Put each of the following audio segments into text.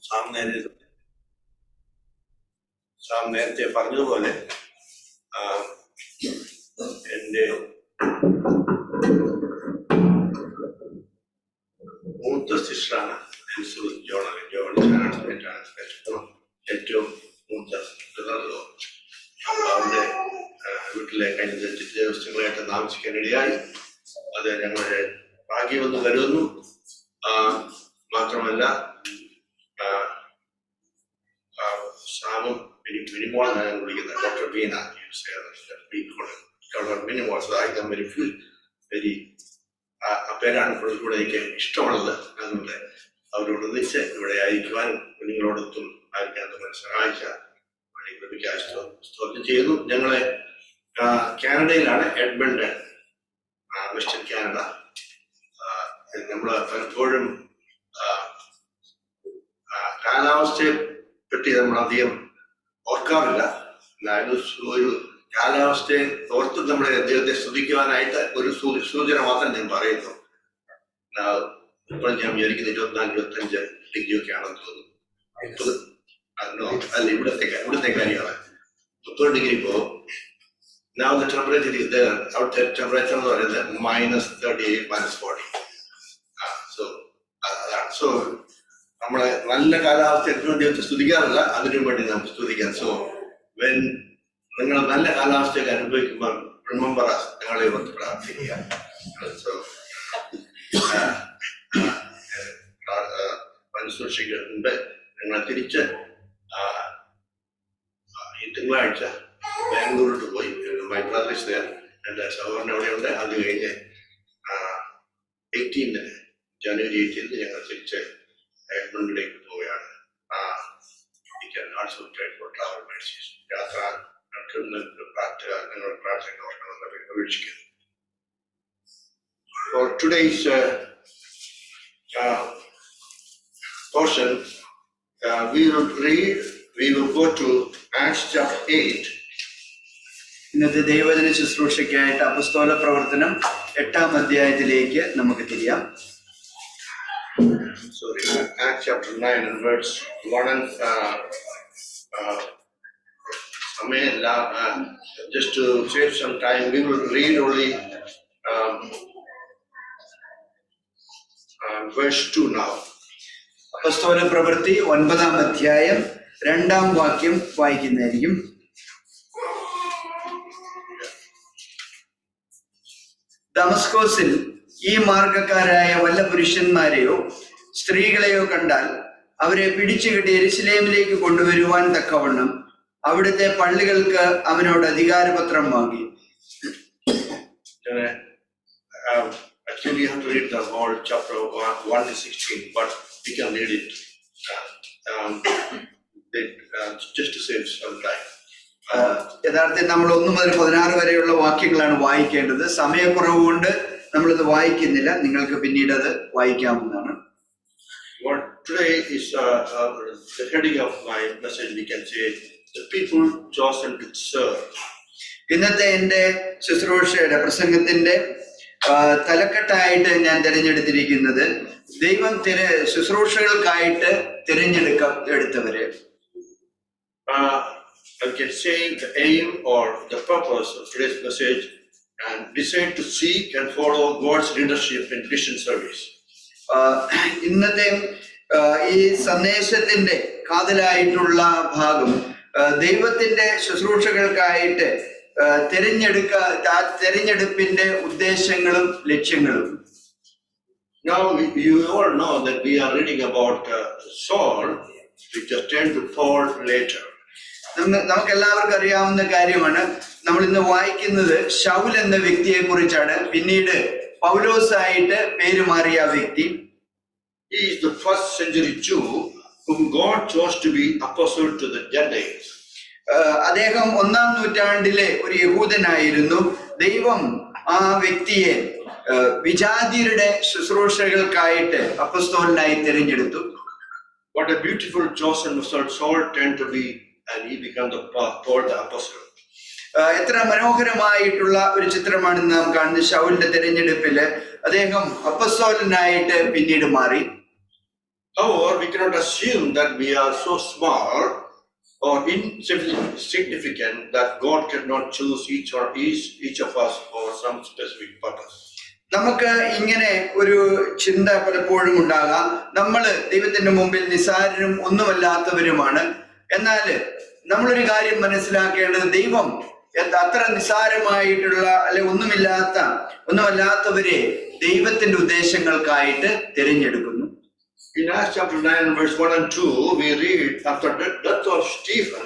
Sam നേരത്തെ പറഞ്ഞതുപോലെ എൻ്റെ മൂത്ത സിസ്റ്ററാണ് ഏറ്റവും മൂത്ത ബ്രദറിലോ. അവരുടെ വീട്ടിലെ കഴിഞ്ഞ ദിവസങ്ങളായിട്ട് താമസിക്കാനിടയായി. അത് ഞങ്ങളുടെ ഭാഗ്യമെന്ന് കരുതുന്നു. മാത്രമല്ല സാമും മിനിമോളാണ് ഞാൻ വിളിക്കുന്നത്. ഡോക്ടർ ബീന മിനിമോൾ. വെരി ആ പേരാണ് കൂടെ എനിക്ക് ഇഷ്ടമുള്ളത്. അതുകൊണ്ട് അവരോടൊന്നിച്ച് ഇവിടെ അയക്കുവാനും കുഞ്ഞുങ്ങളോടൊത്തും ആയിരിക്കാൻ സഹായിക്കാൻ സ്തോത്രം ചെയ്യുന്നു. ഞങ്ങളെ കാനഡയിലാണ്, എഡ്മണ്ടൺ, വെസ്റ്റേൺ കാനഡ. നമ്മൾ പലപ്പോഴും കാലാവസ്ഥയെ പറ്റി നമ്മൾ അധികം ഓർക്കാറില്ല. ഒരു കാലാവസ്ഥയെ ഓർത്ത് നമ്മുടെ ദൈവത്തെ സ്തുതിക്കുവാനായിട്ട് ഒരു സൂചന മാത്രം ഞാൻ പറയുന്നു. ഇപ്പോൾ ഞാൻ വിചാരിക്കുന്നത് 24-25 ഡിഗ്രി ഒക്കെ ആണെന്ന് തോന്നുന്നു. അല്ല, ഇവിടുത്തെ കാര്യമാണ്. 30 ഡിഗ്രി പോകും. Now the temperature is there. Outside temperature എന്ന് പറയുന്നത് -38, -40. So നമ്മളെ നല്ല കാലാവസ്ഥ ഏറ്റവും ദൈവത്തെ സ്തുതിക്കാറില്ല, അതിനു വേണ്ടി നമുക്ക് സ്തുതിക്കാം. സോ വെൻ നിങ്ങൾ നല്ല കാലാവസ്ഥയൊക്കെ അനുഭവിക്കുമ്പോൾ റിമെമ്പർ ഞങ്ങളെ ഓർത്ത് പ്രാർത്ഥിക്കുക. സോ അനുസൂക്ഷിക്കുന്ന മുമ്പ് ഞങ്ങൾ തിരിച്ച് ഈ തിങ്കളാഴ്ച ബാംഗ്ലൂരിട്ട് പോയി. മൈ ബ്രദർ ഇസ് ദേർ, എൻ്റെ സഹോദരൻ അവിടെയുണ്ട്. അത് കഴിഞ്ഞ് 18 ജനുവരി 18 ഞങ്ങൾ തിരിച്ച് എഡ്മണ്ടിലേക്ക് പോവുകയാണ്. യാത്ര ഞങ്ങളുടെ പ്രാർത്ഥന ഓർക്കണമെന്ന് അപേക്ഷിക്കുന്നു. For today's portion, we will go to Acts chapter 8. ഇന്നത്തെ ദൈവവചന ശുശ്രൂഷയ്ക്കായിട്ട് അപ്പസ്തോല പ്രവർത്തനം 8-ാം അധ്യായത്തിലേക്ക് നമുക്ക് തിരിയാം. Sorry, Acts chapter 9 and verse 1 and just to save some time, we will read only verse 2 now. അപ്പസ്തോല പ്രവൃത്തി 9-ാം അധ്യായം 2-ാം വാക്യം വായിക്കുന്നതായിരിക്കും. ദമസ്കോസിൽ ഈ മാർഗക്കാരായ വല്ല പുരുഷന്മാരെയോ സ്ത്രീകളെയോ കണ്ടാൽ അവരെ പിടിച്ചുകെട്ടി യെരുശലേമിലേക്ക് കൊണ്ടുവരുവാൻ തക്കവണ്ണം അവിടുത്തെ പള്ളികൾക്ക് അവനോട് അധികാരപത്രം വാങ്ങി. Actually, you have to read the whole chapter 1-16, but we can read it just to save some time. യഥാർത്ഥത്തിൽ നമ്മൾ 1 മുതൽ 16 വരെയുള്ള വാക്യങ്ങളാണ് വായിക്കേണ്ടത്. സമയക്കുറവ് കൊണ്ട് നമ്മളിത് വായിക്കുന്നില്ല. നിങ്ങൾക്ക് പിന്നീട് അത് വായിക്കാവുന്നതാണ്. What today is the heading of my message, we can say the people chosen to serve. ഇന്നത്തെ എൻ്റെ ശുശ്രൂഷയുടെ പ്രസംഗത്തിന്റെ തലക്കെട്ടായിട്ട് ഞാൻ തിരഞ്ഞെടുത്തിരിക്കുന്നത് ദൈവം ശുശ്രൂഷകൾക്കായിട്ട് തിരഞ്ഞെടുത്തവരെ. I can say the aim or the purpose of today's message, and decide to seek and follow God's leadership in mission service. ഇന്നത്തെ ഈ സന്ദേശത്തിന്റെ കാതലായിട്ടുള്ള ഭാഗം ദൈവത്തിന്റെ ശുശ്രൂഷകൾക്കായിട്ട് തെരഞ്ഞെടുപ്പിന്റെ ഉദ്ദേശങ്ങളും ലക്ഷ്യങ്ങളും. Now you all know that we are reading about Saul, which just turned to Paul later. നമുക്ക് എല്ലാവർക്കും അറിയാവുന്ന കാര്യമാണ്. നമ്മൾ ഇന്ന് വായിക്കുന്നത് ശൗൽ എന്ന വ്യക്തിയെ കുറിച്ചാണ്. പിന്നീട് പൗലോസ് ആയിട്ട് പേര് മാറിയ വ്യക്തി. He is the first century Jew whom God chose to be apostle to the Gentiles. അദ്ദേഹം 1-ാം നൂറ്റാണ്ടിലെ ഒരു യഹൂദനായിരുന്നു. ദൈവം ആ വ്യക്തിയെ വിജാതിയരുടെ ശുശ്രൂഷകൾക്കായിട്ട് അപ്പസ്തോലനായി തിരഞ്ഞെടുത്തു. What a beautiful chosen result Saul turned to be, and he became Paul the apostle. എത്ര മനോഹരമായിട്ടുള്ള ഒരു ചിത്രമാണ് നാം കാണുന്നത്. ശൗലിന്റെ തിരഞ്ഞെടുപ്പില് അദ്ദേഹം അപ്പസ്തോലനായിട്ട് പിന്നീട് മാറി. However, we cannot assume that we are so small or insignificant that God cannot choose each of us for some specific purpose. നമുക്ക് ഇങ്ങനെ ഒരു ചിന്ത പലപ്പോഴും ഉണ്ടാകാം. നമ്മള് ദൈവത്തിന്റെ മുമ്പിൽ നിസ്സാരരും ഒന്നുമല്ലാത്തവരുമാണ്. എന്നാൽ നമ്മളൊരു കാര്യം മനസ്സിലാക്കേണ്ടത്, ദൈവം അത്ര നിസ്സാരമായിട്ടുള്ള അല്ലെ ഒന്നുമല്ലാത്തവരെ ദൈവത്തിന്റെ ഉദ്ദേശങ്ങൾക്കായിട്ട് തിരഞ്ഞെടുക്കുന്നു. In Acts chapter 9 verse 1 and 2, we read, after the death of Stephen,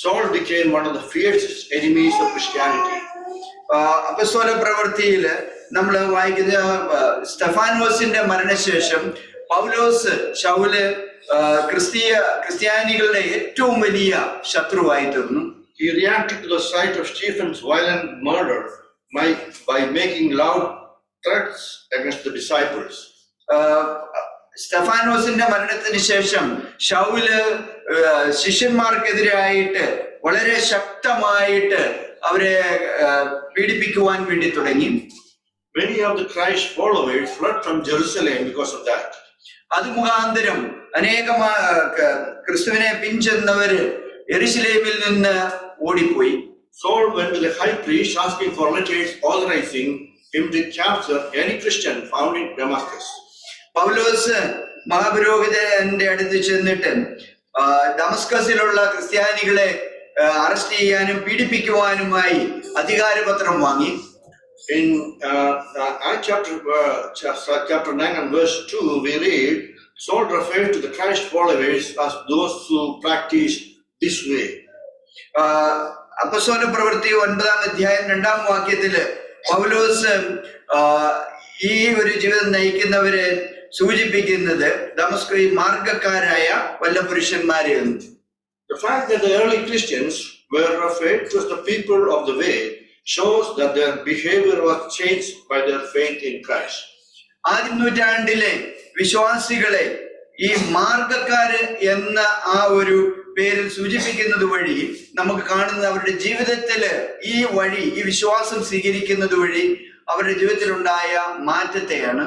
Saul became one of the fiercest enemies of Christianity. അപ്പസ്തോല പ്രവൃത്തിയില് നമ്മൾ വായിക്കുന്ന സ്തെഫാനോസിന്റെ മരണശേഷം ശൗല് ക്രിസ്ത്യാനികളുടെ ഏറ്റവും വലിയ ശത്രുവായി തീർന്നു. He reacted to the sight of Stephen's violent murder by making loud threats against the disciples. സ്തെഫാനോസിന്റെ മരണത്തിന് ശേഷം ശൗല് ശിഷ്യന്മാർക്കെതിരായിട്ട് വളരെ ശക്തമായിട്ട് അവരെ പീഡിപ്പിക്കുവാൻ വേണ്ടി തുടങ്ങി. Many of the Christ followers fled from Jerusalem because of that. അത് മുഖാന്തരം അനേകം ക്രിസ്തുവിനെ പിൻചെന്നവര് യെരുശലേമിൽ നിന്ന് ഓടിപ്പോയി. Saul went to the high priest asking for letters authorizing him to capture any Christian found in Damascus. പൗലോസ് മഹാപുരോഹിതന്റെ അടുത്ത് ചെന്നിട്ട് ദമസ്കസിലുള്ള ക്രിസ്ത്യാനികളെ അറസ്റ്റ് ചെയ്യാനും പീഡിപ്പിക്കുവാനുമായി അധികാരപത്രം വാങ്ങി. In Acts chapter 9 and verse 2, we read, Saul referred to the Christ followers as those who practice this way. അപ്പസ്തോല പ്രവൃത്തി 9-ാം അധ്യായം 2-ാം വാക്യത്തില് പൗലോസ് ഈ ഒരു ജീവിതം നയിക്കുന്നവരെ സൂചിപ്പിക്കുന്നത് ദമസ്ക് മാർഗക്കാരായ വല്ല പുരുഷന്മാരെയാണ്. The fact that the early Christians were referred to as the people of the way shows that their behavior was changed by their faith in Christ. ആദ്യ നൂറ്റാണ്ടിലെ വിശ്വാസികളെ ഈ മാർഗക്കാര് എന്ന ആ ഒരു പേരിൽ സൂചിപ്പിക്കുന്നത് വഴി നമുക്ക് കാണുന്നത് അവരുടെ ജീവിതത്തില് ഈ വിശ്വാസം സ്വീകരിക്കുന്നത് വഴി അവരുടെ ജീവിതത്തിലുണ്ടായ മാറ്റത്തെയാണ്.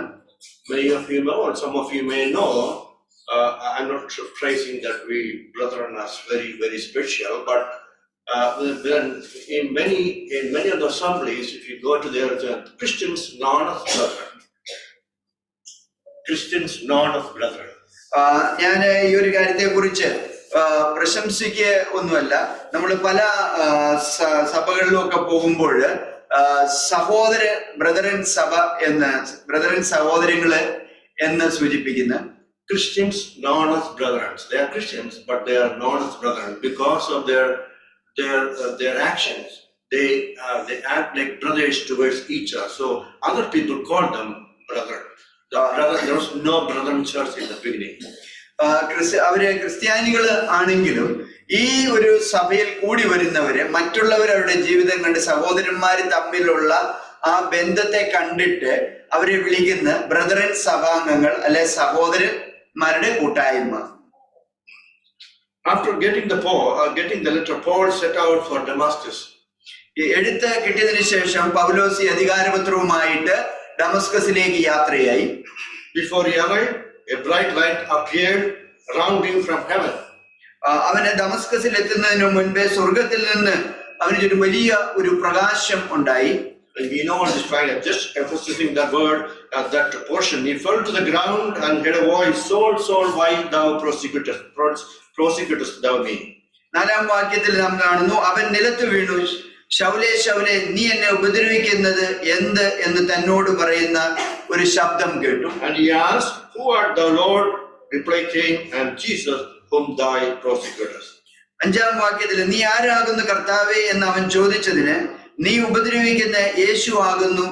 Many of you know, and some of you may know, I'm not phrasing that we brethren are very, very special, but then in many of the assemblies, if you go to their Christians known as brethren. Christians known as brethren. ഞാൻ ഈ ഒരു കാര്യത്തെ കുറിച്ച് പ്രശംസിക്കുക ഒന്നുമല്ല. നമ്മൾ പല സഭകളിലും ഒക്കെ പോകുമ്പോൾ ബ്രദറൻ സഹോദരങ്ങള് എന്ന് സൂചിപ്പിക്കുന്ന Christians known as brethren. They are Christians, but they are known as brethren because of their actions. They act like brothers towards each other. So other people call them brethren. There was no brethren church in the beginning. അവര് ക്രിസ്ത്യാനികൾ ആണെങ്കിലും ഈ ഒരു സഭയിൽ കൂടി വരുന്നവര് മറ്റുള്ളവർ അവരുടെ ജീവിതം കണ്ട് സഹോദരന്മാര് തമ്മിലുള്ള ആ ബന്ധത്തെ കണ്ടിട്ട് അവരെ വിളിക്കുന്ന ബ്രദറൻ സഭാംഗങ്ങൾ അല്ലെ സഹോദരന്മാരുടെ കൂട്ടായ്മ. After getting the letter, Paul set out for Damascus. എഴുത്ത് കിട്ടിയതിനു ശേഷം പൗലോസ് അധികാരപത്രവുമായിട്ട് ഡമസ്കസിലേക്ക് യാത്രയായി. Before he arrived, a bright light appeared around him from heaven. അവന് ഡമസ്കസിൽ എത്തുന്നതിന് മുൻപേ സ്വർഗത്തിൽ നിന്ന് അവന് ഒരു വലിയ ഒരു പ്രകാശം ഉണ്ടായി. And we know this fact, just emphasizing that word, that portion, he fell to the ground and heard a voice, Saul, Saul, why thou persecutest thou me? 4-ാം വാക്യത്തിൽ നാം കാണുന്നു, അവൻ നിലത്ത് വീണു, ശൗലേ ശൗലേ നീ എന്നെ ഉപദ്രവിക്കുന്നത് എന്ത് എന്ന് തന്നോട് പറയുന്ന ഒരു ശബ്ദം കേട്ടു. And he asked, who art thou, Lord? Reply came, and Jesus whom thou persecutest. 5-ാം വാക്യത്തിൽ നീ ആരാകുന്നു കർത്താവേ എന്ന് അവൻ ചോദിച്ചതിന് നീ ഉപദ്രവിക്കുന്ന യേശു ആകുന്നു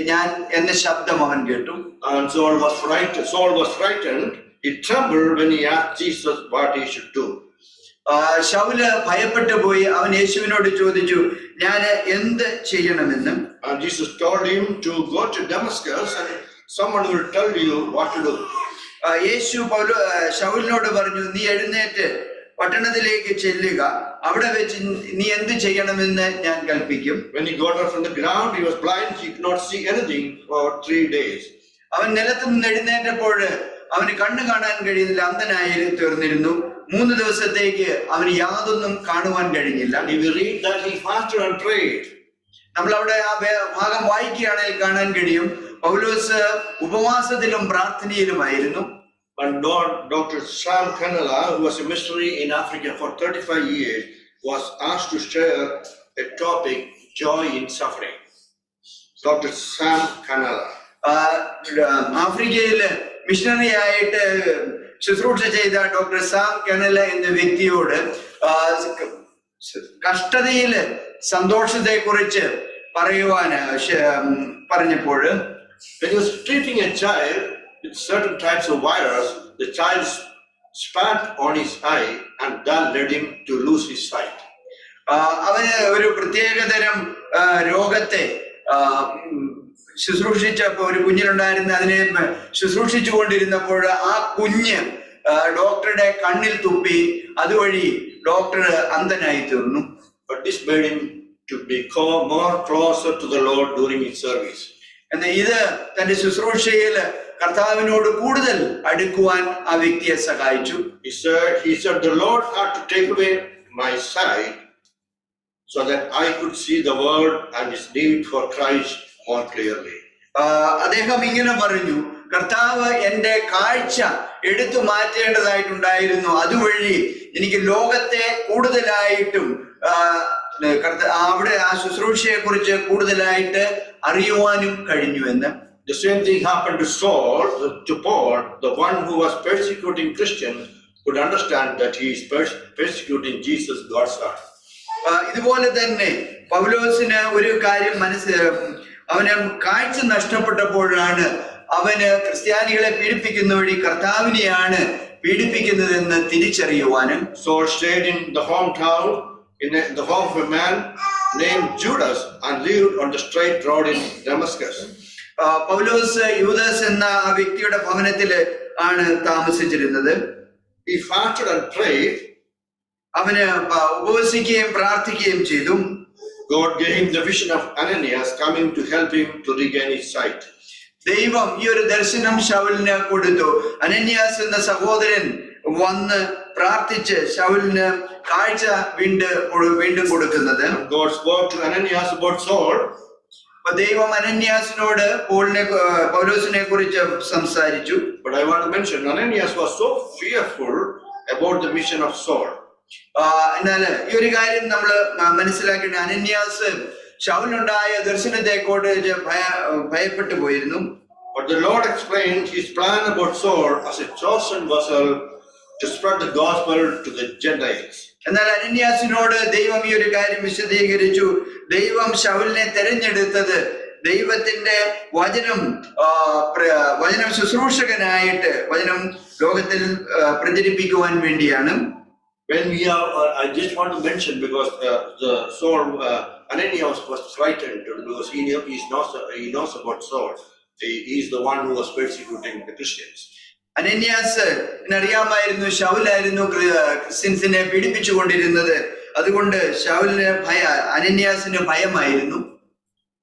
ഞാൻ എന്ന ശബ്ദം അവൻ കേട്ടു. And Saul was frightened. He trembled when he asked Jesus what he should do. Saul ഭയപ്പെട്ടു പോയി. അവൻ യേശുവിനോട് ചോദിച്ചു, ഞാൻ എന്ത് ചെയ്യണമെന്ന്. And Jesus told him to go to Damascus and someone will tell you what to do. യേശു ശൗലിനോട് പറഞ്ഞു, നീ എഴുന്നേറ്റ് പട്ടണത്തിലേക്ക് ചെല്ലുക, അവിടെ വെച്ച് നീ എന്ത് ചെയ്യണമെന്ന് ഞാൻ കൽപ്പിക്കും. When he got up from the ground, he was blind. He could not see anything for 3 days. അവൻ നിലത്ത് നിന്ന് എഴുന്നേറ്റപ്പോൾ അവന് കണ്ണു കാണാൻ കഴിയുന്നില്ല, അന്ധനായി തീർന്നിരുന്നു. 3 ദിവസത്തേക്ക് അവന് യാതൊന്നും കാണുവാൻ കഴിഞ്ഞില്ല. And we read that he fasted and prayed. നമ്മൾ അവിടെ ആ ഭാഗം വായിക്കുകയാണെങ്കിൽ കാണാൻ കഴിയും, പൗലോസ് ഉപവാസത്തിലും പ്രാർത്ഥനയിലുമായിരുന്നു. But Dr. Sam Canella, who was a missionary in Africa for 35 years, was asked to share a topic, joy in suffering. Dr. Sam Canella. ആഫ്രിക്കയില് missionary ആയിട്ട് ശുശ്രൂഷ ചെയ്ത ഡോക്ടർ സാം കെനല എന്ന വ്യക്തിയോട് കഷ്ടതയില് സന്തോഷത്തെ കുറിച്ച് പറയുവാന് പറഞ്ഞപ്പോൾ, when he was treating a child with certain types of virus, the child spat on his eye and that led him to lose his sight. അവന് ഒരു പ്രത്യേകതരം രോഗത്തെ ശുശ്രൂഷിച്ചപ്പോൾ, ഒരു കുഞ്ഞിനുണ്ടായിരുന്ന അതിനെ ശുശ്രൂഷിച്ചു കൊണ്ടിരുന്നപ്പോൾ ആ കുഞ്ഞ് ഡോക്ടറുടെ കണ്ണിൽ തുപ്പി, അതുവഴി ഡോക്ടർ അന്ധനായി തീർന്നു. But this made him to become more closer to the Lord during his service. എന്നാൽ ഇത് തന്റെ ശുശ്രൂഷയിൽ കർത്താവിനോട് കൂടുതൽ അടുക്കുവാൻ ആ വ്യക്തിയെ സഹായിച്ചു. He said the Lord had to take away my sight so that I could see the world and his need for Christ more clearly. അദ്ദേഹം ഇങ്ങനെ പറഞ്ഞു, കർത്താവ് എന്റെ കാഴ്ച എടുത്തു മാറ്റേണ്ടതായിട്ടുണ്ടായിരുന്നു, അതുവഴി എനിക്ക് ലോകത്തെ കൂടുതലായിട്ടും അവിടെ ആ ശുശ്രൂഷയെ കുറിച്ച് കൂടുതലായിട്ട് അറിയുവാനും കഴിഞ്ഞു എന്ന്. The same thing happened to Paul, the one who was persecuting Christians could understand that he is persecuting Jesus, God's Son. ഇതുപോലെ തന്നെ പൗലോസിന് ഒരു കാര്യം അവന് കാഴ്ച നഷ്ടപ്പെട്ടപ്പോഴാണ് അവന് ക്രിസ്ത്യാനികളെ പീഡിപ്പിക്കുന്ന വഴി കർത്താവിനെയാണ് പീഡിപ്പിക്കുന്നതെന്ന് തിരിച്ചറിയുവാനും. Saul stayed in the hometown in the home of a man named Judas and lived on the straight road in Damascus. പൗലോസ് യൂദാസ് എന്ന ആ വ്യക്തിയുടെ ഭവനത്തില് ആണ് താമസിച്ചിരുന്നത്. He fasted and prayed. അവന് ഉപവസിക്കുകയും പ്രാർത്ഥിക്കുകയും ചെയ്തു. God gave him the vision of Ananias coming to help him to regain his sight. ദൈവം ഈ ഒരു ദർശനം ശൗലിന് കൊടുത്തു. അനന്യാസ് എന്ന സഹോദരൻ വന്ന് പ്രാർത്ഥിച്ച് ശൗലിന് കാഴ്ച വീണ്ടും കൊടുക്കുന്നത്. God spoke to Ananias about Saul. ദൈവം അനന്യാസിനോട് പൗലോസിനെ കുറിച്ച് സംസാരിച്ചു. But I want to mention Ananias was so fearful about the mission of Saul. എന്നാൽ ഈ ഒരു കാര്യം നമ്മൾ മനസ്സിലാക്കേണ്ട, അനന്യാസ് ശൗലിനുണ്ടായ ദർശനത്തെ കുറിച്ച് ഭയപ്പെട്ടു പോയിരുന്നു. But the Lord explained his plan about Saul as a chosen vessel to spread the gospel to the Gentiles. എന്നാൽ അനന്യാസിനോട് ദൈവം ഈ ഒരു കാര്യം വിശദീകരിച്ചു. ദൈവം ശൗലിനെ തെരഞ്ഞെടുത്തത് ദൈവത്തിന്റെ വചനം ശുശ്രൂഷകനായിട്ട് വചനം ലോകത്തിൽ പ്രചരിപ്പിക്കുവാൻ വേണ്ടിയാണ്. When we are, I just want to mention because the Saul, Ananias was frightened because he knows about Saul. He is the one who was persecuting the Christians. അനന്യാസ് അറിയാമായിരുന്നു ശൗലായിരുന്നു ക്രിസ്ത്യൻസിനെ പീഡിപ്പിച്ചുകൊണ്ടിരുന്നത്. അതുകൊണ്ട് ശൗലിന് അനന്യാസിന് ഭയമായിരുന്നു.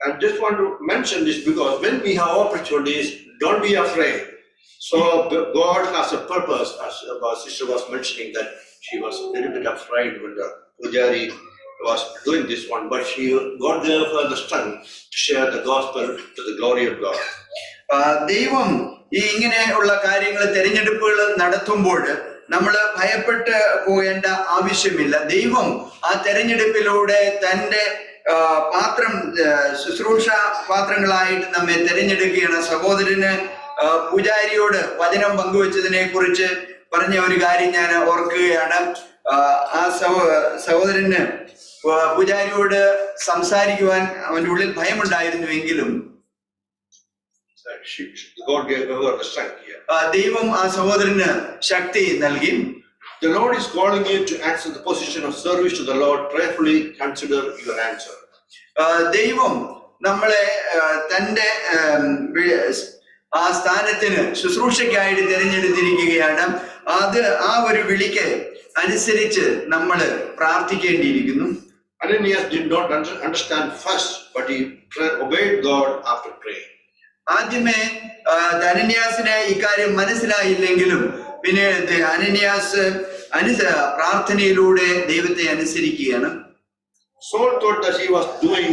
I just want to mention this because when we have opportunities, don't be afraid. So God has a purpose, as our sister was mentioning that she was a little bit afraid when the Pujari was doing this one, but God gave her the strength to share the gospel to the glory of God. ദൈവം ഈ ഇങ്ങനെയുള്ള കാര്യങ്ങൾ തെരഞ്ഞെടുപ്പുകൾ നടത്തുമ്പോൾ നമ്മൾ ഭയപ്പെട്ട് പോകേണ്ട ആവശ്യമില്ല. ദൈവം ആ തെരഞ്ഞെടുപ്പിലൂടെ തന്റെ ശുശ്രൂഷ പാത്രങ്ങളായിട്ട് നമ്മെ തെരഞ്ഞെടുക്കുകയാണ്. സഹോദരന് പൂജാരിയോട് വചനം പങ്കുവച്ചതിനെ കുറിച്ച് പറഞ്ഞ ഒരു കാര്യം ഞാൻ ഓർക്കുകയാണ്. ആ സഹോദരന് പൂജാരിയോട് സംസാരിക്കുവാൻ അവന്റെ ഉള്ളിൽ ഭയമുണ്ടായിരുന്നുവെങ്കിലും ദൈവം ആ സഹോദരന് ശക്തി നൽകി. The Lord is calling you to answer the position of service to the Lord. Prayerfully consider your answer. ദൈവം നമ്മളെ തന്റെ ആ സ്ഥാനത്തിന് ശുശ്രൂഷയ്ക്കായിട്ട് തിരഞ്ഞെടുത്തിരിക്കുകയാണ്. ആ ഒരു വിളിക്ക് അനുസരിച്ച് നമ്മൾ പ്രാർത്ഥിക്കേണ്ടിയിരിക്കുന്നു. Ananias did not understand first, but he obeyed God after praying. ആദ്യമേ അനന്യാസിന് ഇക്കാര്യം മനസ്സിലായില്ലെങ്കിലും പിന്നീട് അനന്യാസ് പ്രാർത്ഥനയിലൂടെ ദൈവത്തെ അനുസരിക്കുകയാണ്. Saul thought that he was doing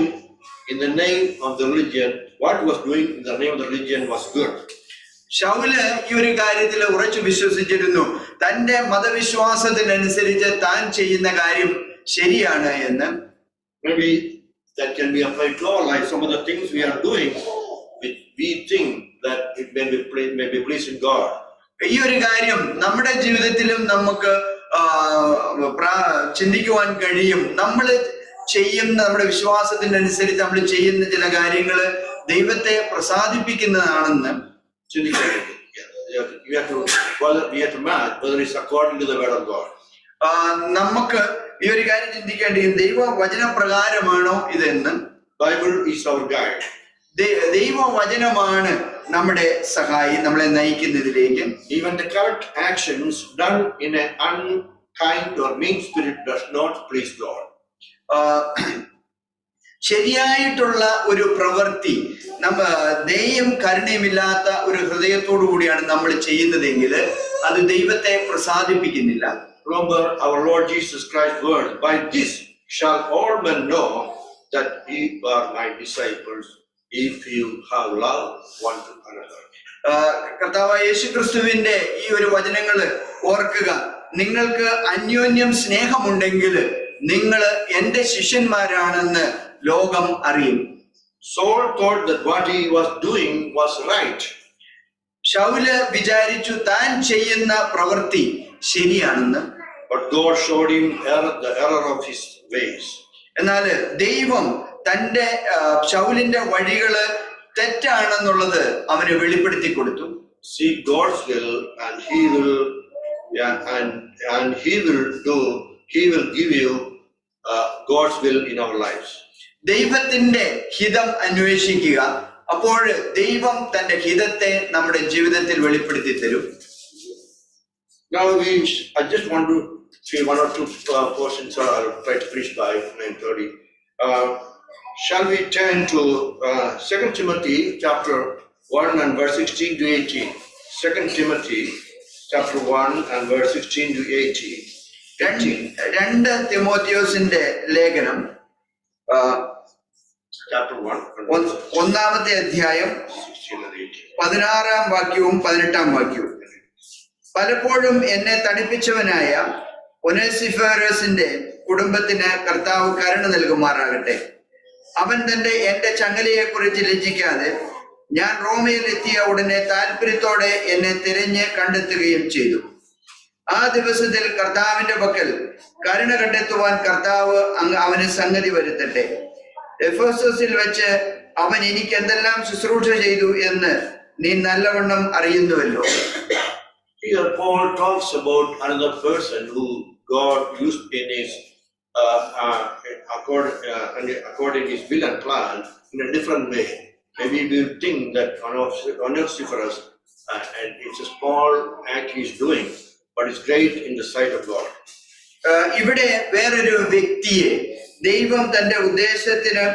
in the name of the religion, what he was doing in the name of the religion was good. Saul ഈ ഒരു കാര്യത്തിൽ ഉറച്ചു വിശ്വസിച്ചിരുന്നു, തന്റെ മതവിശ്വാസത്തിനനുസരിച്ച് താൻ ചെയ്യുന്ന കാര്യം ശരിയാണ് എന്ന്. Maybe that can be applied to our life. Some of the things we are doing, which we think that it may be pleasing God. ഈ ഒരു കാര്യം നമ്മുടെ ജീവിതത്തിലും നമുക്ക് ചിന്തിക്കുവാൻ കഴിയും. നമ്മൾ ചെയ്യുന്ന നമ്മുടെ വിശ്വാസത്തിനനുസരിച്ച് നമ്മൾ ചെയ്യുന്ന ചില കാര്യങ്ങൾ ദൈവത്തെ പ്രസാദിപ്പിക്കുന്നതാണെന്ന് ചിന്തിക്കാൻ. We have to match whether it's according to the word of God. നമുക്ക് ഈ ഒരു കാര്യം ചിന്തിക്കേണ്ടിയും ദൈവ വചനപ്രകാരമാണോ ഇതെന്ന്. Bible is our guide. ദൈവവചനമാണ് നമ്മുടെ സഹായി, നമ്മളെ നയിക്കുന്നതിലേക്ക്. Even the correct actions done in an unkind or mean spirit does not please God. ശരിയായിട്ടുള്ള ഒരു പ്രവൃത്തി ദയയും കരുണയുമില്ലാത്ത ഒരു ഹൃദയത്തോടു കൂടിയാണ് നമ്മൾ ചെയ്യുന്നതെങ്കിൽ അത് ദൈവത്തെ പ്രസാദിപ്പിക്കുന്നില്ല. Remember our Lord Jesus Christ's word, by this shall all men know that ye are my disciples, if you have love one to another. കർത്താവായ യേശുക്രിസ്തുവിന്റെ ഈ ഒരു വചനങ്ങള് ഓർക്കുക. നിങ്ങൾക്ക് അന്യോന്യം സ്നേഹമുണ്ടെങ്കിൽ നിങ്ങൾ എന്റെ ശിഷ്യന്മാരാണെന്ന് ലോകം അറിയും. Saul thought that what he was doing was right. Saul വിചാരിച്ചു താൻ ചെയ്യുന്ന പ്രവൃത്തി ശരിയാണെന്ന്. But God showed him the error of his ways. എന്നാൽ ദൈവം തന്റെ ശൗലിന്റെ വഴികള് തെറ്റാണെന്നുള്ളത് അവന് വെളിപ്പെടുത്തി കൊടുത്തു. See God's will and he will give you God's will in our lives. ദൈവത്തിന്റെ ഹിതം അന്വേഷിക്കുക, അപ്പോൾ ദൈവം തന്റെ ഹിതത്തെ നമ്മുടെ ജീവിതത്തിൽ വെളിപ്പെടുത്തി തരും. Now I just want to say one or two portions. I'll try to finish by 9:30. Shall we turn to 2 Timothy chapter 1 and verse 16 to 18? 2 Timothy chapter 1 and verse 16 to 18. 2 തിമോത്തിയോസിന്റെ ലേഖനം chapter 1 ഒന്നാമത്തെ അധ്യായം 16-ാം വാക്യവും 18-ാം വാക്യവും. പലപ്പോഴും എന്നെ തടിപ്പിച്ചവനായ ഒനേസിഫോറസിന്റെ കുടുംബത്തിന് കർത്താവ് കരുണ നൽകുമാറാകട്ടെ. അവൻ എന്റെ ചങ്ങലയെ കുറിച്ച് ലജ്ജിക്കാതെ ഞാൻ റോമയിൽ എത്തിയ ഉടനെ താല്പര്യത്തോടെ എന്നെ തിരഞ്ഞ് കണ്ടെത്തുകയും ചെയ്തു. ആ ദിവസത്തിൽ കർത്താവിന്റെ പക്കൽ കരുണ കണ്ടെത്തുവാൻ കർത്താവ് അവന് സംഗതി വരുത്തട്ടെ. എഫെസോസിൽ വെച്ച് അവൻ എനിക്ക് എന്തെല്ലാം ശുശ്രൂഷ ചെയ്തു എന്ന് നീ നല്ലവണ്ണം അറിയുന്നുവല്ലോ. Here Paul talks about another person who God used in his according his will and plan in a different way. Maybe we think that Onesiphorus and it's a small act he's doing, but it's great in the sight of God. ഇവിടെ വേറൊരു വ്യക്തിയെ ദൈവം തന്റെ ഉദ്ദേശത്തിന്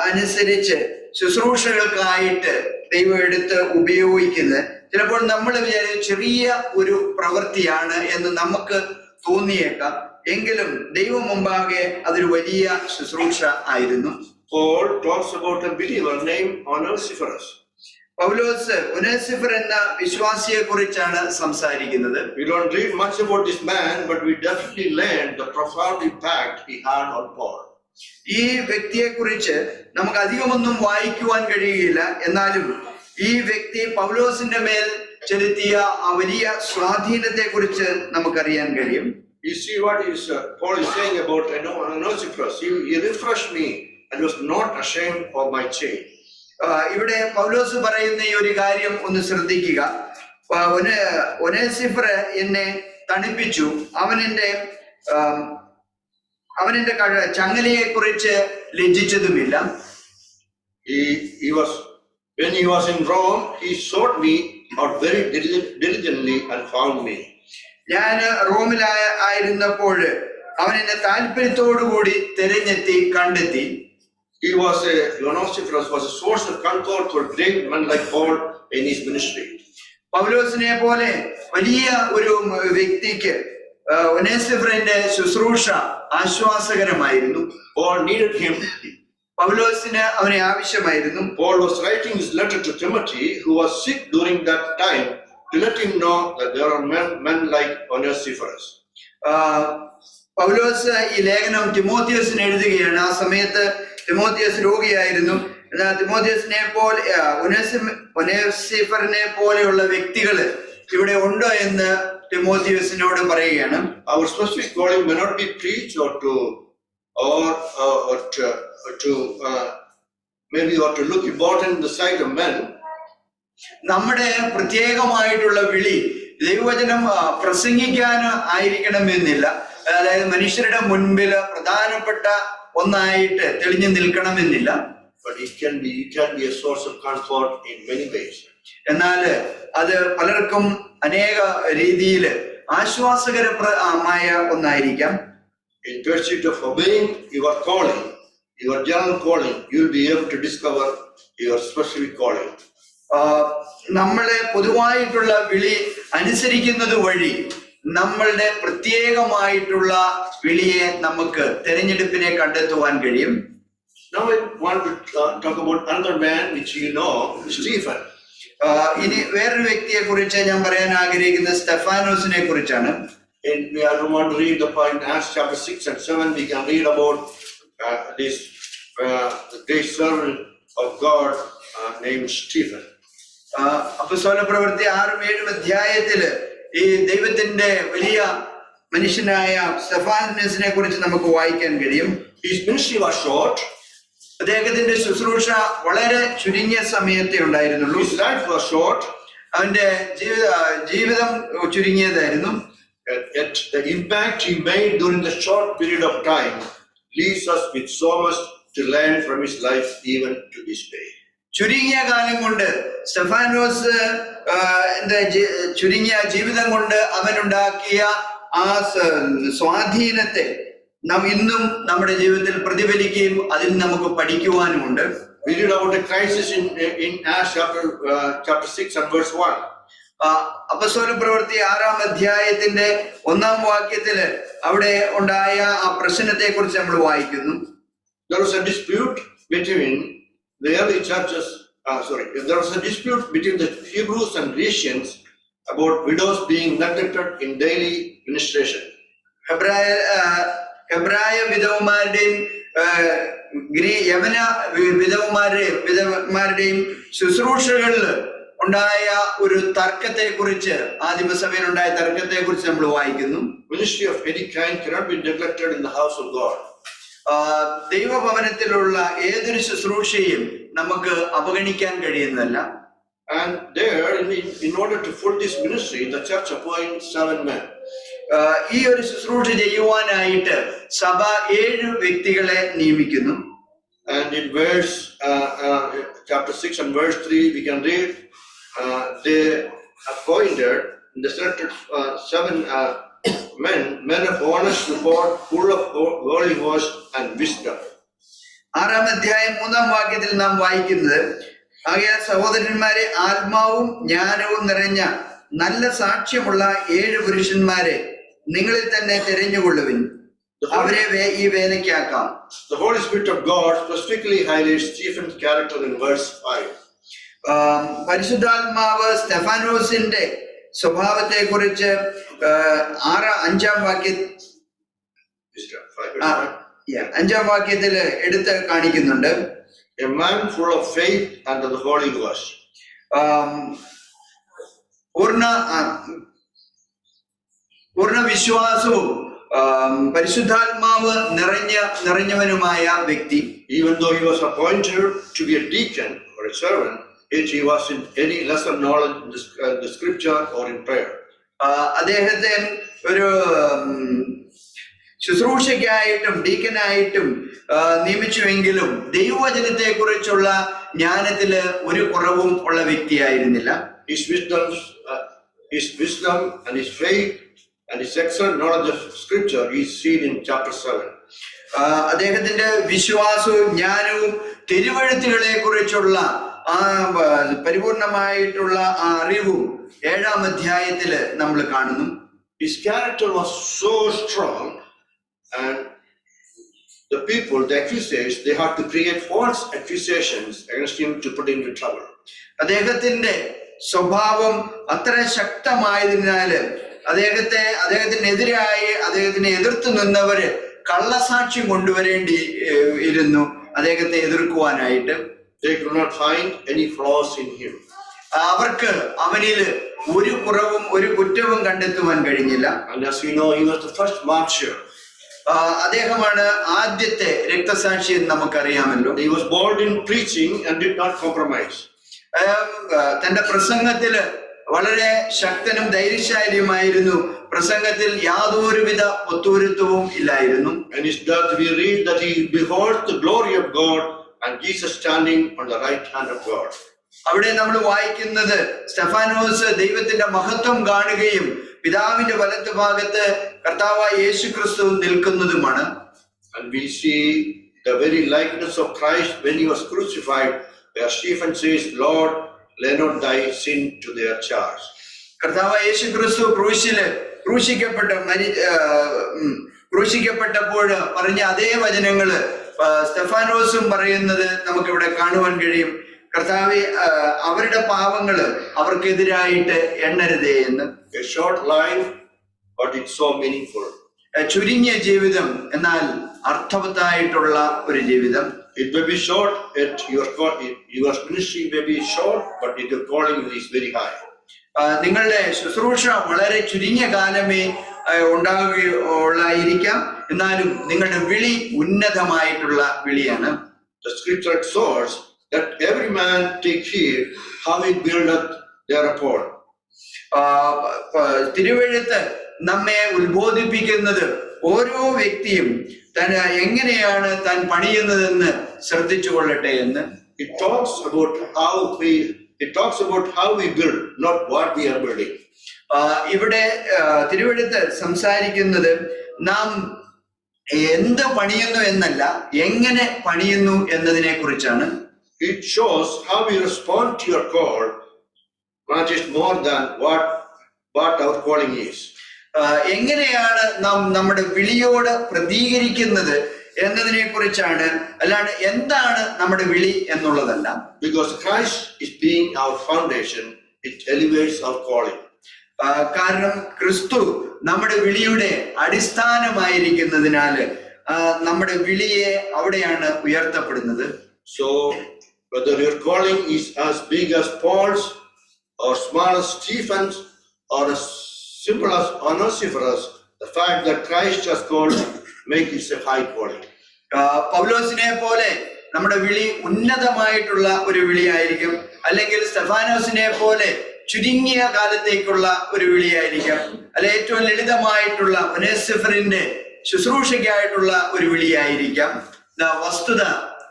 അനുസരിച്ച് ശുശ്രൂഷകൾക്കായിട്ട് ദൈവം എടുത്ത് ഉപയോഗിക്കുന്നത് ചിലപ്പോൾ നമ്മൾ വിചാരിച്ച ചെറിയ ഒരു പ്രവൃത്തിയാണ് എന്ന് നമുക്ക് തോന്നിയേക്കാം. എങ്കിലും ദൈവം മുമ്പാകെ അതൊരു വലിയ ശുശ്രൂഷ ആയിരുന്നു. Paul talks about a believer named Onesiphorus. പൗലോസ് ഒനേസിഫർ എന്ന വിശ്വാസിയെ കുറിച്ചാണ് സംസാരിക്കുന്നത്. We don't read much about this man, but we definitely learn the profound impact he had on Paul. ഈ വ്യക്തിയെ കുറിച്ച് നമുക്ക് അധികമൊന്നും വായിക്കുവാൻ കഴിയുകയില്ല. എന്നാലും ഈ വ്യക്തി പൗലോസിന്റെ മേൽ ചെലുത്തിയ ആ വലിയ സ്വാധീനത്തെ കുറിച്ച് നമുക്കറിയാൻ കഴിയും. You see what Paul is saying about Onesiphorus. He refreshed me and was not ashamed of my chain. ഇവിടെ പൗലോസ് പറയുന്ന ഈ ഒരു കാര്യം ഒന്ന് ശ്രദ്ധിക്കുക. ഒനേസിഫർ എന്നെ തണുപ്പിച്ചു, അവനെന്റെ ചങ്ങലയെ കുറിച്ച് ലജ്ജിച്ചതുമില്ല. When he was in Rome, he sought me out very diligently and found me. ഞാൻ റോമിൽ ആയിരുന്നപ്പോൾ അവൻ എന്നെ താല്പര്യത്തോടുകൂടി തിരഞ്ഞെത്തി കണ്ടെത്തി. He was Onesiphorus was a source of concord for great men like Paul in his ministry. പൗലോസിനെ പോലെ വലിയ ഒരു വ്യക്തിക്ക് ഒനേസിഫറിന്റെ ശുശ്രൂഷ ആശ്വാസകരമായിരുന്നു. Paul needed him. പൗലോസിന് അവനെ ആവശ്യമായിരുന്നു. Paul was writing his letter to Timothy, who was sick during that time, to let him know that there are men like Onesiphorus. പൗലോസ് ഈ ലേഖനം തിമോത്തിയോസിന് എഴുതുകയാണ്. ആ സമയത്ത് തിമോത്തിയോസ് രോഗിയായിരുന്നു. എന്നാൽ തിമോത്തിയോസിനെ പോലെ ഒനേസിഫറിനെ പോലെയുള്ള വ്യക്തികള് ഇവിടെ ഉണ്ടോ എന്ന് തിമോത്തിയോസിനോട് പറയുകയാണ്. Our specific calling may not be preach or to maybe or to look important in the sight of men. നമ്മുടെ പ്രത്യേകമായിട്ടുള്ള വിളി ദൈവവചനം പ്രസംഗിക്കാൻ ആയിരിക്കണമെന്നില്ല. അതായത് മനുഷ്യരുടെ മുൻപിൽ പ്രധാനപ്പെട്ട ഒന്നായിട്ട് തെളിഞ്ഞു നിൽക്കണമെന്നില്ല. But it can be a source of comfort in many ways. എന്നാൽ അത് പലർക്കും അനേക രീതിയിൽ ആശ്വാസകരമായ ഒന്നായിരിക്കാം. In pursuit of obeying your calling, your general calling, you will be able to discover your specific calling. നമ്മളെ പൊതുവായിട്ടുള്ള വിളി അനുസരിക്കുന്നത് വഴി നമ്മളുടെ പ്രത്യേകമായിട്ടുള്ള വിളിയെ നമുക്ക് തെരഞ്ഞെടുപ്പിനെ കണ്ടെത്തുവാൻ കഴിയും. Now I want to talk about another man which you know, Stephen. ഇനി വേറൊരു വ്യക്തിയെ കുറിച്ച് ഞാൻ പറയാൻ ആഗ്രഹിക്കുന്നത് സ്തെഫാനോസിനെ കുറിച്ചാണ്. And I don't want to read the point. Acts chapter 6 and 7, we can read about this great servant of God named Stephen. അപ്പോസ്തല പ്രവൃത്തി 6-7 അധ്യായത്തില് ഈ ദൈവത്തിന്റെ വലിയ മനുഷ്യനായ സ്തെഫാനോസിനെ കുറിച്ച് നമുക്ക് വായിക്കാൻ കഴിയും. His ministry was short. അദ്ദേഹത്തിന്റെ ശുശ്രൂഷ വളരെ ചുരുങ്ങിയ സമയത്തെ ഉണ്ടായിരുന്നുള്ളൂ. His life was short. അവന്റെ ജീവിതം ചുരുങ്ങിയതായിരുന്നു. Yet the impact he made during the short period of time leaves us with so much to learn from his life even to this day. ചുരുങ്ങിയ കാലം കൊണ്ട് സ്തെഫാനോസ് ചുരുങ്ങിയ ജീവിതം കൊണ്ട് അവനുണ്ടാക്കിയ ആ സ്വാധീനത്തെ നാം ഇന്നും നമ്മുടെ ജീവിതത്തിൽ പ്രതിഫലിക്കുകയും അതിൽ നമുക്ക് പഠിക്കുവാനുമുണ്ട്. We read about a crisis in Acts chapter 6 and verse 1. അപ്പോസ്തല പ്രവൃത്തി 6-ാം അധ്യായത്തിന്റെ 1-ാം വാക്യത്തില് അവിടെ ഉണ്ടായ ആ പ്രശ്നത്തെ കുറിച്ച് നമ്മൾ വായിക്കുന്നു. There was a dispute between the early churches. There was a dispute between the Hebrews and Grecians about widows being neglected in daily ministration. ഹെബ്രായ വിധവമാരുടെയും യവന വിധവമാരുടെയും ശുശ്രൂഷകളിൽ ഉണ്ടായ ഒരു തർക്കത്തെ കുറിച്ച് ആദിമസഭയിൽ ഉണ്ടായ തർക്കത്തെ കുറിച്ച് നമ്മൾ വായിക്കുന്നു. Ministry of any kind cannot be neglected in the house of God. ദൈവഭവനത്തിലുള്ള ഏതൊരു ശുശ്രൂഷയും നമുക്ക് അവഗണിക്കാൻ കഴിയുന്നതല്ല. And there, in order to fulfill this ministry, the church appoints 7 men. ഈ ഒരു ശുശ്രൂഷ ചെയ്യുവാനായിട്ട് സഭ 7 വ്യക്തികളെ നിയമിക്കുന്നു. And in verse chapter 6 and verse 3, we can read they appointed the selected 7 men of honest report, full of holy words and wisdom. 6-ാം അധ്യായം 3-ാം വാക്യത്തിൽ നാം വായിക്കുന്നത്, ആകയാൽ സഹോദരന്മാരെ, ആത്മാവും ജ്ഞാനവും നിറഞ്ഞ നല്ല സാക്ഷ്യമുള്ള 7 പുരുഷന്മാരെ നിങ്ങളിൽ തന്നെ തിരഞ്ഞുകൊള്ളുവിൻ, അവരെ ഈ വേലയ്ക്കാക്കാം. The Holy Spirit of God specifically highlights Stephen's character in verse 5. പരിശുദ്ധാത്മാവ് സ്തെഫാനോസിന്റെ സ്വഭാവത്തെ കുറിച്ച് 5-ാം വാക്യത്തിൽ എടുത്ത് കാണിക്കുന്നുണ്ട്. A man full of faith and of the Holy Ghost. പൂർണ്ണ വിശ്വാസവും പരിശുദ്ധാത്മാവ് നിറഞ്ഞവനുമായ വ്യക്തി. Even though he was appointed to be a deacon or a servant, yet he was in any lesser knowledge in the scripture or in prayer. അദ്ദേഹത്തെ ഒരു ശുശ്രൂഷയ്ക്കായിട്ടും ഡീക്കനായിട്ടും നിയമിച്ചുവെങ്കിലും ദൈവവചനത്തെ കുറിച്ചുള്ള ജ്ഞാനത്തില് ഒരു കുറവും ഉള്ള വ്യക്തിയായിരുന്നില്ല. His wisdom and his faith And his excellent knowledge of scripture is seen in chapter 7. അദ്ദേഹത്തിന്റെ വിശ്വാസവും ജ്ഞാനവും തിരുവഴുത്തുകളെ കുറിച്ചുള്ള ആ പരിപൂർണമായിട്ടുള്ള ആ അറിവും 7-ാം അധ്യായത്തില് നമ്മൾ കാണുന്നു. His character was so strong, and the people, the accusers, they had to create false accusations against him to put him into trouble. അദ്ദേഹത്തിന്റെ സ്വഭാവം അത്ര ശക്തമായതിനാല് അദ്ദേഹത്തിനെതിരായി അദ്ദേഹത്തിനെ എതിർത്ത് നിന്നവര് കള്ളസാക്ഷ്യം കൊണ്ടുവരേണ്ടി ഇരുന്നു അദ്ദേഹത്തെ എതിർക്കുവാനായിട്ട്. They could not find any flaws in him. അവർക്ക് അവനില് ഒരു കുറവും ഒരു കുറ്റവും കണ്ടെത്തുവാൻ കഴിഞ്ഞില്ല. And as we know, he was the first martyr. അദ്ദേഹമാണ് ആദ്യത്തെ രക്തസാക്ഷി എന്ന് നമുക്കറിയാമല്ലോ. He was bold in preaching and did not compromise. തന്റെ പ്രസംഗത്തില് വളരെ ശക്തനും ധൈര്യശാലിയുമായിരുന്നു. പ്രസംഗത്തിൽ യാതൊരുവിധ ഒത്തുവരുത്തവും ഇല്ലായിരുന്നു. And his death we read that he beholds the glory of God and Jesus standing on the right hand of God. അവിടെ നമ്മൾ വായിക്കുന്നത് സ്തെഫാനോസ് ദൈവത്തിന്റെ മഹത്വം കാണുകയും പിതാവിന്റെ വലത്ത് ഭാഗത്ത് കർത്താവായ യേശു ക്രിസ്തു നിൽക്കുന്നതുമാണ്. And we see the very likeness of Christ when he was crucified, where Stephen says, Lord, lay not thy sin to their charge. കർത്താവായ യേശു ക്രിസ്തു ക്രൂശിക്കപ്പെട്ടപ്പോൾ പറഞ്ഞ അതേ വചനങ്ങള് സ്തെഫാനോസും പറയുന്നത് നമുക്കിവിടെ കാണുവാൻ കഴിയും. കർത്താവെ, അവരുടെ പാവങ്ങള് അവർക്കെതിരായിട്ട് എണ്ണരുതേ എന്ന്. A short life, but it's so meaningful. ചുരുങ്ങിയ ജീവിതം, എന്നാൽ അർത്ഥവത്തായിട്ടുള്ള ഒരു ജീവിതം. It may be short, your ministry may be short, but your calling is very high. നിങ്ങളുടെ ശുശ്രൂഷ വളരെ ചുരുങ്ങിയ കാലമേ ഉണ്ടാകുകയുള്ളായിരിക്കാം, എന്നാലും നിങ്ങളുടെ വിളി ഉന്നതമായിട്ടുള്ള വിളിയാണ്. The scripture exhorts that every man take heed how he buildeth thereupon. തിരുവെഴുത്ത് നമ്മെ ഉത്ബോധിപ്പിക്കുന്നത് ഓരോ വ്യക്തിയും എങ്ങനെയാണ് താൻ പണിയുന്നതെന്ന് ശ്രദ്ധിച്ചു കൊള്ളട്ടെ എന്ന്. It talks about how we build, not what we are building. ഇവിടെ തിരുവെഴുത്ത് സംസാരിക്കുന്നത് നാം എന്ത് പണിയുന്നു എന്നല്ല, എങ്ങനെ പണിയുന്നു എന്നതിനെ കുറിച്ചാണ്. It shows how we respond to your call, not just more than what our calling is. എങ്ങനെയാണ് നാം നമ്മുടെ വിളിയോട് പ്രതികരിക്കുന്നത് എന്നതിനെ കുറിച്ചാണ്, അല്ലാണ്ട് എന്താണ് നമ്മുടെ വിളി എന്നുള്ളതല്ല. Because Christ is being our foundation, it elevates our calling. കാരണം ക്രിസ്തു നമ്മുടെ വിളിയുടെ അടിസ്ഥാനമായിരിക്കുന്നതിനാല് നമ്മുടെ വിളിയെ അവിടെയാണ് ഉയർത്തപ്പെടുന്നത്. So whether your calling is as big as Paul's or small as Stephen's or as simple as Onesiphorus, the fact that Christ has called make it a high calling. പൗലോസിനെ പോലെ നമ്മുടെ വിളി ഉന്നതമായിട്ടുള്ള ഒരു വിളിയായിരിക്കും, അല്ലെങ്കിൽ സ്തെഫാനോസിനെ പോലെ ചുരുങ്ങിയ കാലത്തേക്കുള്ള ഒരു വിളിയായിരിക്കാം, അല്ലെ ഏറ്റവും ലളിതമായിട്ടുള്ള ഒനേസിഫറിന്റെ ശുശ്രൂഷയ്ക്കായിട്ടുള്ള ഒരു വിളിയായിരിക്കാം. വസ്തുത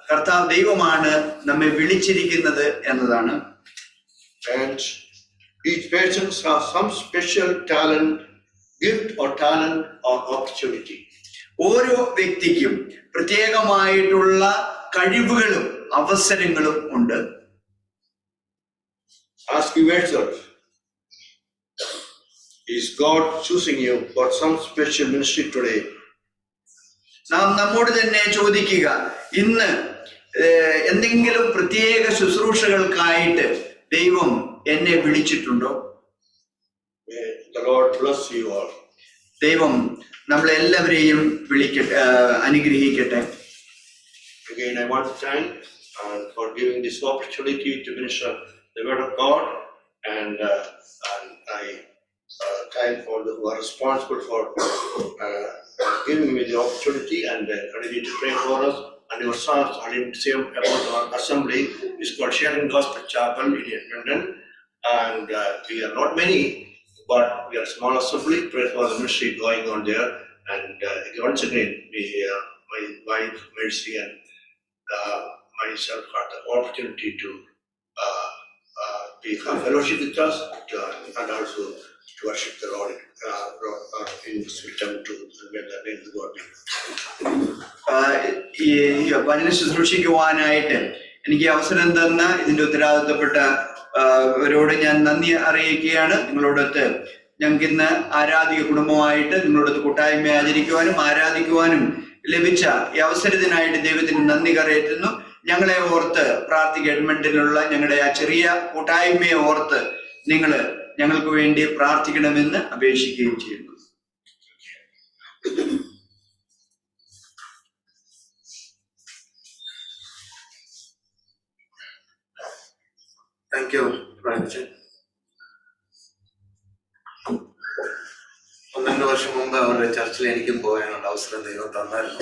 കർത്താവ് ദൈവമാണ് നമ്മെ വിളിച്ചിരിക്കുന്നത് എന്നതാണ്. And each person has some special talent, gift or talent or opportunity. ഓരോ വ്യക്തിക്കും പ്രത്യേകമായിട്ടുള്ള കഴിവുകളും അവസരങ്ങളും ഉണ്ട്. Ask yourself, is God choosing you for some special ministry today? നാം നമ്മോട് തന്നെ ചോദിക്കുക, ഇന്ന് എന്തെങ്കിലും പ്രത്യേക ശുശ്രൂഷകൾക്കായിട്ട് ദൈവം എന്നെ വിളിച്ചിട്ടുണ്ടോ? May the Lord bless you all. ദൈവം നമ്മളെല്ലാവരെയും അനുഗ്രഹിക്കട്ടെ. Again, I want to thank for giving this opportunity to minister the word of God, and I thank all those who are responsible for giving me the opportunity, and continue to pray for us. And your sons, I didn't say about our assembly, is called Sharing Gospel Chapel in London, and we are not many, but we are a small assembly. Pray for the ministry going on there, and once again, my wife Mercy and myself had the opportunity to have fellowship with us, and also to worship the Lord in return to when the name of God. ഈ വചന ശുശ്രൂഷിക്കുവാനായിട്ട് എനിക്ക് അവസരം തന്ന ഇതിന്റെ ഉത്തരവാദിത്തപ്പെട്ട അവരോട് ഞാൻ നന്ദി അറിയിക്കുകയാണ്. നിങ്ങളോടൊത്ത് ഞങ്ങൾക്ക് ഇന്ന് ആരാധിക കുടുംബമായിട്ട് നിങ്ങളോടൊത്ത് കൂട്ടായ്മ ആചരിക്കുവാനും ആരാധിക്കുവാനും ലഭിച്ച ഈ അവസരത്തിനായിട്ട് ദൈവത്തിന് നന്ദി കരയറ്റുന്നു. ഞങ്ങളെ ഓർത്ത് പ്രാർത്ഥിക്കുക. എഡ്മണ്ടിലുള്ള ഞങ്ങളുടെ ആ ചെറിയ കൂട്ടായ്മയെ ഓർത്ത് നിങ്ങൾ ഞങ്ങൾക്ക് വേണ്ടി പ്രാർത്ഥിക്കണമെന്ന് അപേക്ഷിക്കുകയും ചെയ്യുന്നു. Thank you, Rajan. 12 വർഷം മുമ്പ് അവരുടെ ചർച്ചിൽ എനിക്കും പോകാനുള്ള അവസരം ദൈവം തന്നായിരുന്നു.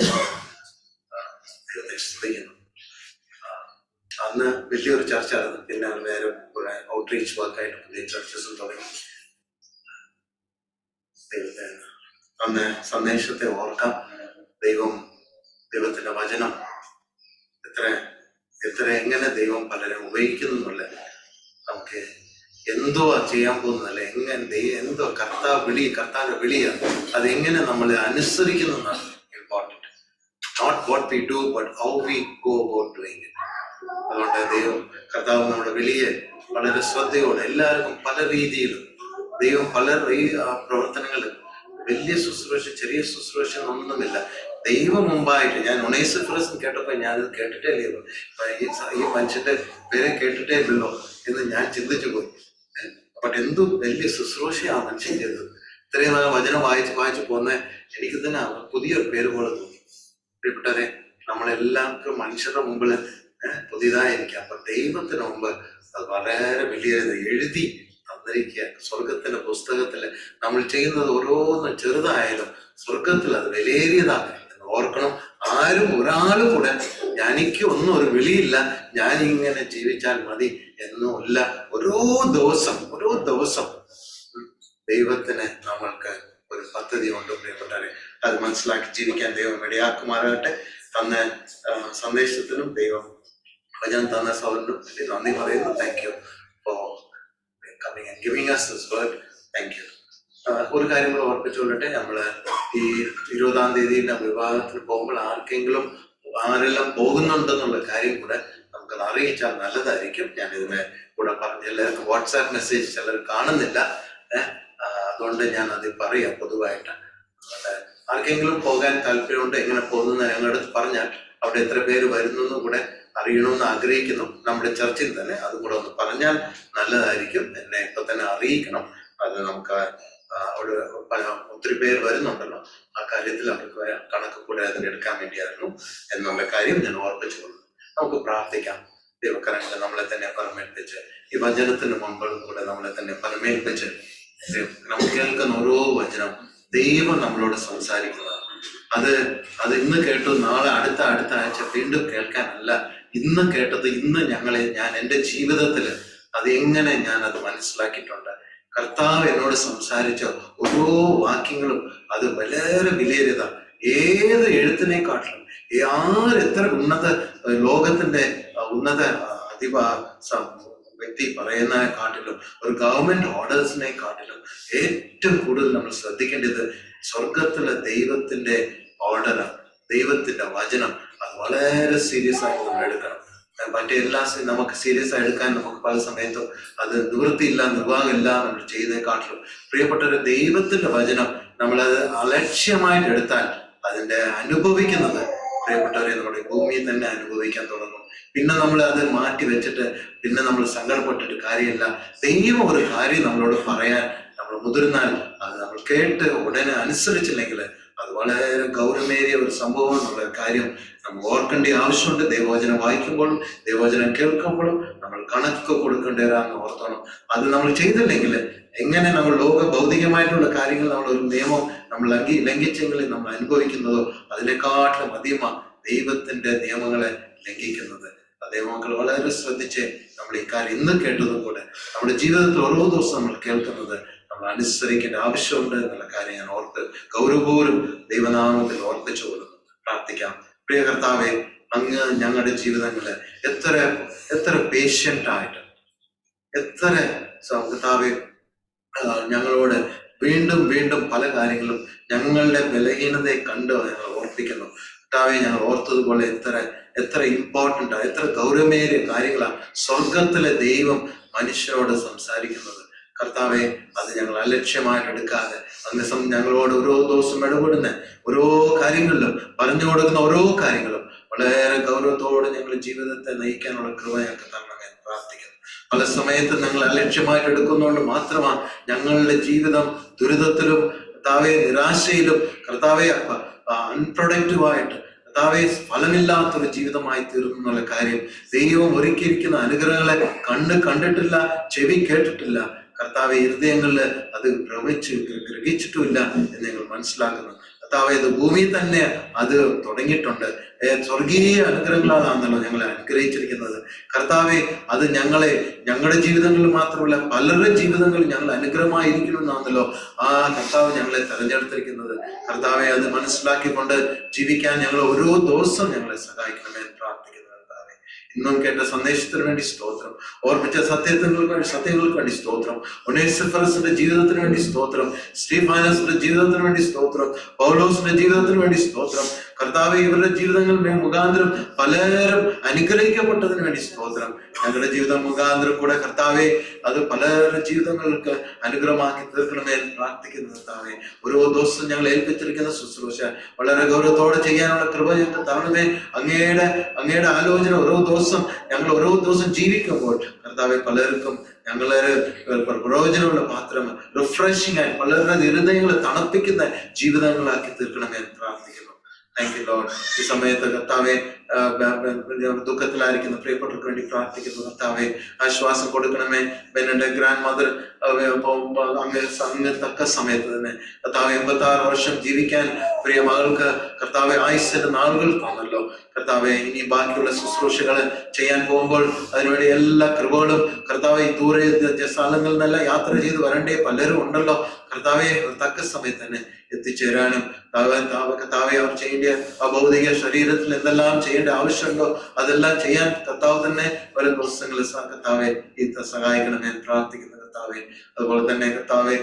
അന്ന് വലിയൊരു ചർച്ചായിരുന്നു. പിന്നെ വേറെ ഔട്ട്റീച്ച് വർക്കായിട്ട് പുതിയ ചർച്ചസും തുടങ്ങി. അന്ന് സന്ദേശത്തെ ഓർക്കാം. ദൈവത്തിന്റെ വചനം എത്ര എങ്ങനെ ദൈവം പലരെ ഉപയോഗിക്കുന്നു എന്നുള്ള നമുക്ക് എന്തോ ചെയ്യാൻ പോകുന്നതല്ല. എന്തോ കർത്താവിന്റെ വിളിയാണ്. അതെങ്ങനെ നമ്മൾ അനുസരിക്കുന്നു എന്നാണ് important. Not what we do but how we go about doing it. അതുകൊണ്ട് കർത്താവ് നമ്മുടെ വിളിയെ വളരെ ശ്രദ്ധയോടെ എല്ലാവർക്കും പല രീതിയിലും ദൈവം പല പ്രവർത്തനങ്ങൾ, വലിയ ശുശ്രൂഷ ചെറിയ ശുശ്രൂഷ ഒന്നുമില്ല. ദൈവം മുമ്പായിട്ട് ഞാൻ ഒനേസിഫറസ് കേട്ടപ്പോൾ ഞാനത് കേട്ടിട്ടേ ഇല്ലല്ലോ, ഈ മനുഷ്യന്റെ പേരെ കേട്ടിട്ടേ ഇല്ലല്ലോ എന്ന് ഞാൻ ചിന്തിച്ചു പോയി. ബട്ട് എന്തു വലിയ ശുശ്രൂഷയാണ് മനുഷ്യൻ ചെയ്തത്. ഇത്രയും വചനം വായിച്ച് പോന്ന എനിക്ക് തന്നെ പുതിയൊരു പേര് പോലെ തോന്നി. പ്രിയപ്പെട്ടവരെ, നമ്മളെല്ലാവർക്കും മനുഷ്യരുടെ മുമ്പിൽ പുതിയതായിരിക്കാം. അപ്പൊ ദൈവത്തിന് മുമ്പ് അത് വളരെ വലിയ എഴുതി തന്നിരിക്കുക. സ്വർഗത്തിന്റെ പുസ്തകത്തില് നമ്മൾ ചെയ്യുന്നത് ഓരോന്നും ചെറുതായാലും സ്വർഗത്തിൽ അത് വിലയേറിയതാണ് എന്ന് ഓർക്കണം. ഒരാളും കൂടെ എനിക്ക് ഒന്നും ഒരു വിളിയില്ല, ഞാൻ ഇങ്ങനെ ജീവിച്ചാൽ മതി എന്നുമില്ല. ഓരോ ദിവസം ദൈവത്തിന് നമ്മൾക്ക് ഒരു പദ്ധതി കൊണ്ട് പ്രിയപ്പെട്ടവരെ അത് മനസ്സിലാക്കി ജീവിക്കാൻ ദൈവം ഇടയാക്കുമാറാകട്ടെ. തന്ന സന്ദേശത്തിനും ദൈവം വചനം തന്ന സൗരനും നന്ദി പറയുന്നു. Thank you for coming and giving us this word. Thank you. ഒരു കാര്യം കൂടെ ഓർപ്പിച്ചുകൊള്ളട്ടെ. നമ്മള് ഈ 20-ാം തീയതിയുടെ വിവാഹത്തിന് പോകുമ്പോൾ ആരെല്ലാം പോകുന്നുണ്ടെന്നുള്ള കാര്യം കൂടെ നമുക്കത് അറിയിച്ചാൽ നല്ലതായിരിക്കും. ഞാൻ ഇതിനെ കൂടെ പറഞ്ഞു. എല്ലാവർക്കും വാട്സാപ്പ് മെസ്സേജ് ചിലർ കാണുന്നില്ല, അതുകൊണ്ട് ഞാൻ അത് പറയാം പൊതുവായിട്ട്. ആർക്കെങ്കിലും പോകാൻ താല്പര്യമുണ്ട്, എങ്ങനെ പോകുന്നു ഞങ്ങളടുത്ത് പറഞ്ഞാൽ അവിടെ എത്ര പേര് വരുന്നു കൂടെ അറിയണമെന്ന് ആഗ്രഹിക്കുന്നു. നമ്മുടെ ചർച്ചിൽ തന്നെ അതും കൂടെ ഒന്ന് പറഞ്ഞാൽ നല്ലതായിരിക്കും. എന്നെ ഇപ്പൊ തന്നെ അറിയിക്കണം. അത് നമുക്ക് അവിടെ ഒത്തിരി പേര് വരുന്നുണ്ടല്ലോ, ആ കാര്യത്തിൽ അവർക്ക് കണക്ക് കൂടെ അതിനെടുക്കാൻ വേണ്ടിയായിരുന്നു എന്നുള്ള കാര്യം ഞാൻ ഓർപ്പിച്ചുകൊള്ളു. നമുക്ക് പ്രാർത്ഥിക്കാം. ദൈവകരങ്ങളെ നമ്മളെ തന്നെ പരമേൽപ്പിച്ച് ഈ വചനത്തിന് മുമ്പും കൂടെ നമ്മളെ തന്നെ പരമേൽപ്പിച്ച് നമുക്ക് കേൾക്കുന്ന ഓരോ വചനം ദൈവം നമ്മളോട് സംസാരിക്കുന്നതാണ്. അത് ഇന്ന് കേട്ടു നാളെ അടുത്ത ആഴ്ച വീണ്ടും കേൾക്കാനല്ല. ഇന്ന് കേട്ടത് ഇന്ന് ഞാൻ എൻ്റെ ജീവിതത്തിൽ അത് എങ്ങനെ ഞാൻ അത് മനസ്സിലാക്കിയിട്ടുണ്ട്. കർത്താവ് എന്നോട് സംസാരിച്ച ഓരോ വാക്യങ്ങളും അത് വളരെ വിലയേറിയതാണ്. ഏത് എഴുത്തിനെക്കാട്ടിലും എത്ര ഉന്നത ലോകത്തിന്റെ ഉന്നത വ്യക്തി പറയുന്നതിനെക്കാട്ടിലും ഒരു ഗവൺമെന്റ് ഓർഡേഴ്സിനെ കാട്ടിലും ഏറ്റവും കൂടുതൽ നമ്മൾ ശ്രദ്ധിക്കേണ്ടത് സ്വർഗത്തിലെ ദൈവത്തിന്റെ ഓർഡറാണ്, ദൈവത്തിന്റെ വചനം. അത് വളരെ സീരിയസ് ആയിട്ട് നമ്മൾ എടുക്കണം. മറ്റെല്ലാം നമുക്ക് സീരിയസ് ആയി എടുക്കാൻ നമുക്ക് പല സമയത്തും അത് നിർവാഹമില്ല നമ്മൾ ചെയ്യുന്നതിനെക്കാട്ടിലും പ്രിയപ്പെട്ട ദൈവത്തിന്റെ വചനം നമ്മളത് അലക്ഷ്യമായിട്ട് എടുത്താൽ അതിന്റെ അനുഭവിക്കുന്നത് പ്രിയപ്പെട്ടവരെ നമ്മുടെ ഭൂമിയിൽ തന്നെ അനുഭവിക്കാൻ തുടങ്ങും. പിന്നെ നമ്മൾ അത് മാറ്റി വെച്ചിട്ട് പിന്നെ നമ്മൾ സങ്കടപ്പെട്ടിട്ട് കാര്യമില്ല. ദൈവം ഒരു കാര്യം നമ്മളോട് പറയാൻ നമ്മൾ മുതിർന്നാൽ അത് നമ്മൾ കേട്ട് ഉടനെ അനുസരിച്ചില്ലെങ്കിൽ അത് വളരെ ഗൗരവമേറിയ ഒരു സംഭവം എന്നുള്ള കാര്യം നമ്മൾ ഓർക്കേണ്ട ആവശ്യമുണ്ട്. ദൈവവചനം വായിക്കുമ്പോഴും ദൈവവചനം കേൾക്കുമ്പോഴും നമ്മൾ കണക്ക് കൊടുക്കേണ്ടവരാന്ന് ഓർത്തോണം. അത് നമ്മൾ ചെയ്തില്ലെങ്കിൽ എങ്ങനെ നമ്മൾ ഭൗതികമായിട്ടുള്ള കാര്യങ്ങൾ നമ്മൾ ഒരു നിയമം നമ്മൾ ലംഘിച്ചെങ്കിൽ നമ്മൾ അനുഭവിക്കുന്നതോ അതിനെക്കാട്ടിലും അധികമാണ് ദൈവത്തിന്റെ നിയമങ്ങളെ ലംഘിക്കുന്നത്. ദൈവമക്കൾ വളരെ ശ്രദ്ധിച്ച് നമ്മൾ ഈ കാര്യം ഇന്ന് കേട്ടതും കൂടെ നമ്മുടെ ജീവിതത്തിൽ ഓരോ ദിവസം നമ്മൾ കേൾക്കുന്നത് നമ്മൾ അനുസരിക്കേണ്ട ആവശ്യമുണ്ട് എന്നുള്ള കാര്യം ഞാൻ ഗൗരവപൂർവ്വം ദൈവനാമത്തിൽ ഓർപ്പിച്ചു കൊള്ളുന്നു. പ്രാർത്ഥിക്കാം. പ്രിയ കർത്താവെ, അങ്ങ് ഞങ്ങളുടെ ജീവിതങ്ങളിൽ എത്ര പേഷ്യന്റ് ആയിട്ട്, എത്ര കർത്താവെ ഞങ്ങളോട് വീണ്ടും വീണ്ടും പല കാര്യങ്ങളും ഞങ്ങളുടെ ബലഹീനതയെ കണ്ട് ഞങ്ങൾ ഓർപ്പിക്കുന്നു. കർത്താവെ, ഞങ്ങൾ ഓർത്തതുപോലെ എത്ര ഇമ്പോർട്ടൻ്റ് എത്ര ഗൗരവമേറിയ കാര്യങ്ങളാണ് സ്വർഗത്തിലെ ദൈവം മനുഷ്യരോട് സംസാരിക്കുന്നത്. കർത്താവെ, അത് ഞങ്ങൾ അലക്ഷ്യമായിട്ട് എടുക്കാതെ അങ്ങ് ഞങ്ങളോട് ഓരോ ദിവസം ഇടപെടുന്ന ഓരോ കാര്യങ്ങളിലും പറഞ്ഞു കൊടുക്കുന്ന ഓരോ കാര്യങ്ങളും വളരെ ഗൗരവത്തോടെ ഞങ്ങൾ ജീവിതത്തെ നയിക്കാനുള്ള കൃപ ഞങ്ങൾക്ക് തരണമെന്ന് പ്രാർത്ഥിക്കുന്നു. പല സമയത്ത് ഞങ്ങൾ അലക്ഷ്യമായിട്ട് എടുക്കുന്നതുകൊണ്ട് മാത്രമാണ് ഞങ്ങളുടെ ജീവിതം ദുരിതത്തിലും കർത്താവെ നിരാശയിലും കർത്താവെ അൺപ്രൊഡക്റ്റീവായിട്ട് കർത്താവെ ഫലമില്ലാത്തൊരു ജീവിതമായി തീർന്നു എന്നുള്ള കാര്യം ദൈവം ഒരുക്കിയിരിക്കുന്ന അനുഗ്രഹങ്ങളെ കണ്ടിട്ടില്ല, ചെവി കേട്ടിട്ടില്ല. കർത്താവെ, ഹൃദയങ്ങളിൽ അത് ഗ്രഹിച്ചിട്ടുമില്ല എന്ന് ഞങ്ങൾ മനസ്സിലാക്കുന്നു. കർത്താവെ, ഇത് ഭൂമിയിൽ തന്നെ അത് തുടങ്ങിയിട്ടുണ്ട്. സ്വർഗീയ അനുഗ്രഹങ്ങളാണല്ലോ ഞങ്ങളെ അനുഗ്രഹിച്ചിരിക്കുന്നത്. കർത്താവെ, അത് ഞങ്ങളുടെ ജീവിതങ്ങളിൽ മാത്രമല്ല പലരുടെ ജീവിതങ്ങളിൽ ഞങ്ങൾ അനുഗ്രഹമായിരിക്കണമെന്നാണല്ലോ ആ കർത്താവ് ഞങ്ങളെ തെരഞ്ഞെടുത്തിരിക്കുന്നത്. കർത്താവെ, അത് മനസ്സിലാക്കിക്കൊണ്ട് ജീവിക്കാൻ ഞങ്ങൾ ഓരോ ദിവസവും ഞങ്ങളെ സഹായിക്കണമെന്ന് പ്രാർത്ഥിക്കുന്നു. കർത്താവെ, ഇന്നും കേട്ട സന്ദേശത്തിന് വേണ്ടി സ്തോത്രം. ഓർമ്മിച്ച സത്യങ്ങൾക്ക് വേണ്ടി സ്തോത്രം. ഒനേസിഫറസിന്റെ ജീവിതത്തിന് വേണ്ടി സ്തോത്രം. സ്റ്റീഫാനസിന്റെ ജീവിതത്തിന് വേണ്ടി സ്തോത്രം. പൗലോസിന്റെ ജീവിതത്തിന് വേണ്ടി സ്തോത്രം. കർത്താവെ, ഇവരുടെ ജീവിതങ്ങൾ മുഖാന്തരം പലരും അനുഗ്രഹിക്കപ്പെട്ടതിന് വേണ്ടി സ്തോത്രം. ഞങ്ങളുടെ ജീവിതം മുഖാന്തരം കൂടെ കർത്താവെ അത് പലരുടെ ജീവിതങ്ങൾക്ക് അനുഗ്രഹമാക്കി തീർക്കണമേ പ്രാർത്ഥിക്കുന്നു. കർത്താവെ, ഓരോ ദിവസവും ഞങ്ങൾ ഏൽപ്പിച്ചിരിക്കുന്ന ശുശ്രൂഷ വളരെ ഗൗരവത്തോടെ ചെയ്യാനുള്ള കൃപ ഞങ്ങൾക്ക് തരണമേ. അങ്ങയുടെ ആലോചന ഓരോ ദിവസം ജീവിക്കുമ്പോൾ കർത്താവെ പലർക്കും ഞങ്ങളെ പ്രയോജനമുള്ള പാത്രം റിഫ്രഷിംഗ് ആയി പലരുടെ ഹൃദയങ്ങളെ തണുപ്പിക്കുന്ന ജീവിതങ്ങളാക്കി തീർക്കണമേ പ്രാർത്ഥിക്കുന്നു. Thank you Lord. ഈ സമയത്ത് കർത്താവെ ദുഃഖത്തിലായിരിക്കുന്ന പ്രിയപ്പെട്ടവർക്ക് വേണ്ടി പ്രാർത്ഥിക്കുന്നു. കർത്താവെ, ആശ്വാസം കൊടുക്കണമേ. ബെന്നിന്റെ ഗ്രാൻഡ് മദർ അങ്ങ് തക്ക സമയത്ത് തന്നെ കർത്താവ് 86 വർഷം ജീവിക്കാൻ പ്രിയ മകൾക്ക് കർത്താവെ ആയുസ്സിന്റെ നാളുകൾ തോന്നല്ലോ. കർത്താവെ, ഇനി ബാക്കിയുള്ള ശുശ്രൂഷകൾ ചെയ്യാൻ പോകുമ്പോൾ അതിനുവേണ്ടി എല്ലാ കൃപകളും കർത്താവെ ദൂരെ സ്ഥലങ്ങളിൽ നിന്നെല്ലാം യാത്ര ചെയ്ത് വരണ്ടേ പലരും ഉണ്ടല്ലോ. കർത്താവെ, തക്ക സമയത്ത് തന്നെ എത്തിച്ചേരാനും കർത്താവെ അവർ ചെയ്യേണ്ട ഭൗതിക ശരീരത്തിൽ എന്തെല്ലാം ചെയ്യേണ്ട ആവശ്യമുണ്ടോ അതെല്ലാം ചെയ്യാൻ കർത്താവ് തന്നെ വരും ദിവസങ്ങളിൽ കർത്താവെ സഹായിക്കണമെന്ന് പ്രാർത്ഥിക്കുന്നു. കർത്താവെ, അതുപോലെ തന്നെ കർത്താവെ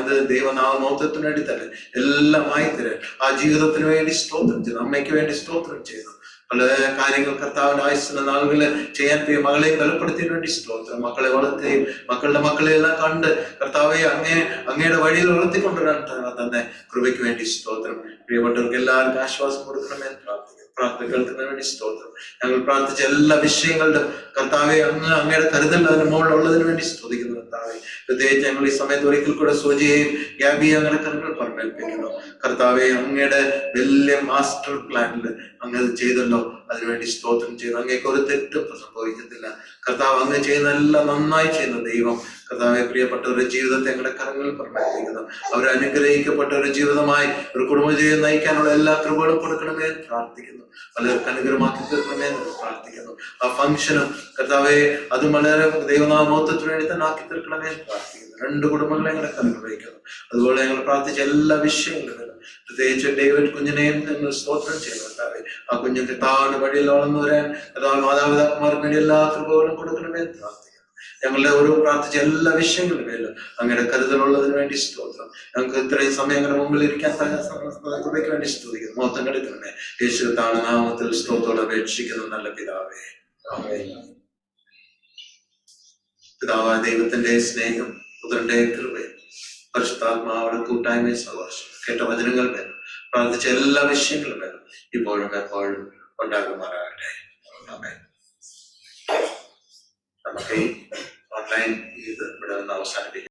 അത് ദൈവനാമമഹത്വത്തിന് വേണ്ടി തന്നെ എല്ലാമായി തരാൻ ആ ജീവിതത്തിന് വേണ്ടി സ്തോത്രം ചെയ്തു. അമ്മയ്ക്ക് വേണ്ടി സ്തോത്രം ചെയ്തു. പല കാര്യങ്ങൾ കർത്താവിന്റെ ആയുസ്സിന്റെ നാളുകളിൽ ചെയ്യാൻ പ്രിയ മകളെ ബലപ്പെടുത്തിയതിനു വേണ്ടി സ്തോത്രം. മക്കളെ വളർത്തുകയും മക്കളുടെ മക്കളെ എല്ലാം കണ്ട് കർത്താവെ അങ്ങയുടെ വഴിയിൽ വളർത്തിക്കൊണ്ടുവരാൻ തന്നെ കൃപയ്ക്ക് വേണ്ടി സ്തോത്രം. പ്രിയപ്പെട്ടവർക്ക് എല്ലാവർക്കും ആശ്വാസം കൊടുക്കണമെന്ന് പ്രാർത്ഥിക്കുന്നു. പ്രാർത്ഥന കേൾക്കുന്നതിന് വേണ്ടി സ്തോത്രം. ഞങ്ങൾ പ്രാർത്ഥിച്ച എല്ലാ വിഷയങ്ങളിലും കർത്താവെ അങ്ങയുടെ കരുതൽ അതിന് മുകളിലുള്ളതിന് വേണ്ടി സ്തുതിക്കുന്നു. കർത്താവെ, പ്രത്യേകിച്ച് ഞങ്ങൾ ഈ സമയത്ത് ഒരിക്കൽ കൂടെ സോജിയെയും ഗ്യാബിയെ അങ്ങനെ കരുതൽ പറഞ്ഞേൽപ്പിക്കുന്നു. കർത്താവെ, അങ്ങയുടെ വലിയ മാസ്റ്റർ പ്ലാനിൽ അങ്ങ് ചെയ്തല്ലോ, അതിനുവേണ്ടി സ്തോത്രം ചെയ്തു. അങ്ങേക്ക് ഒരു തെറ്റും സംഭവിക്കത്തില്ല. കർത്താവ് അങ്ങ് ചെയ്യുന്നതെല്ലാം നന്നായി ചെയ്യുന്ന ദൈവം. കർത്താവെ, പ്രിയപ്പെട്ടവരുടെ ജീവിതത്തെ ഞങ്ങളുടെ കരങ്ങളിൽ പ്രവർത്തിക്കുന്നു. അവർ അനുഗ്രഹിക്കപ്പെട്ട ഒരു ജീവിതമായി ഒരു കുടുംബജീവിതം നയിക്കാനുള്ള എല്ലാ കൃപകളും കൊടുക്കണമേ പ്രാർത്ഥിക്കുന്നു. പലർക്ക് അനുഗ്രഹമാക്കി തീർക്കണമെന്ന് പ്രാർത്ഥിക്കുന്നു. ആ ഫംഗ്ഷനും കർത്താവെ അത് വളരെ ദൈവനാമോത്വത്തിന് വേണ്ടി തന്നെ ആക്കി തീർക്കണമേ പ്രാർത്ഥിക്കുന്നു. 2 കുടുംബങ്ങളെ ഞങ്ങളുടെ കരങ്ങളിൽ. അതുപോലെ ഞങ്ങൾ പ്രാർത്ഥിച്ച എല്ലാ വിഷയങ്ങളും പ്രത്യേകിച്ച് ഡേവിഡ് കുഞ്ഞിനെയും ഞങ്ങൾ സ്തോത്രം ചെയ്യുന്നു. കർത്താവെ, ആ കുഞ്ഞിന്റെ താഴ്ന്ന വഴിയിൽ വളർന്നു വരാൻ കർത്താവ് മാതാപിതാക്കന്മാർക്ക് വേണ്ടി എല്ലാ കൃപകളും കൊടുക്കണമേ പ്രാർത്ഥിക്കുന്നു. ഞങ്ങളുടെ ഓരോ പ്രാർത്ഥിച്ച എല്ലാ വിഷയങ്ങളും മേലും അങ്ങയുടെ കരുതലുള്ളതിന് വേണ്ടി സ്തോത്രം. ഞങ്ങൾക്ക് ഇത്രയും സമയം അങ്ങനെ മുമ്പിൽ ഇരിക്കാൻ കൃപയ്ക്ക് വേണ്ടി സ്തുതിക്കുന്നു. മൊത്തം കെടുക്കണമേ. യേശു താഴ്ന്ന നാമത്തിൽ സ്തോത്രം അപേക്ഷിക്കുന്നു നല്ല പിതാവേ. പിതാവായ ദൈവത്തിന്റെ സ്നേഹം, പുത്രന്റെ കൃപയും പരിശുദ്ധാത്മാവുടെ കൂട്ടായ്മയും സഹവാസം കേട്ട വചനങ്ങൾ മേലും പ്രാർത്ഥിച്ച എല്ലാ വിഷയങ്ങളും മേലും ഇപ്പോഴും എപ്പോഴും ഉണ്ടാകുമാറാകട്ടെ. നമുക്ക് ഈ ഓൺലൈൻ ഇത് ഇവിടെ നിന്ന് അവസാനിപ്പിക്കാം.